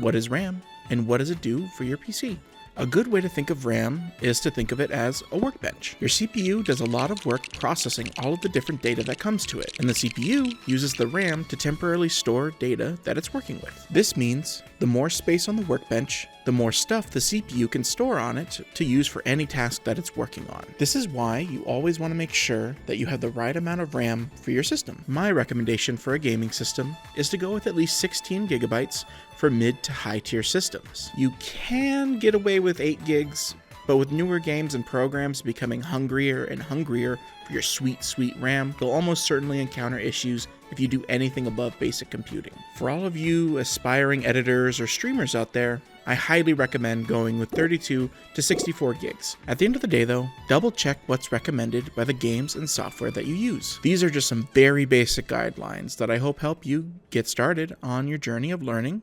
What is RAM, and what does it do for your PC? A good way to think of RAM is to think of it as a workbench. Your CPU does a lot of work processing all of the different data that comes to it, and the CPU uses the RAM to temporarily store data that it's working with. This means the more space on the workbench, the more stuff the CPU can store on it to use for any task that it's working on. This is why you always want to make sure that you have the right amount of RAM for your system. My recommendation for a gaming system is to go with at least 16 gigabytes for mid to high tier systems. You can get away with 8 gigs, but with newer games and programs becoming hungrier and hungrier for your sweet RAM, you'll almost certainly encounter issues if you do anything above basic computing. For all of you aspiring editors or streamers out there, I highly recommend going with 32 to 64 gigs. At the end of the day though, double check what's recommended by the games and software that you use. These are just some very basic guidelines that I hope help you get started on your journey of learning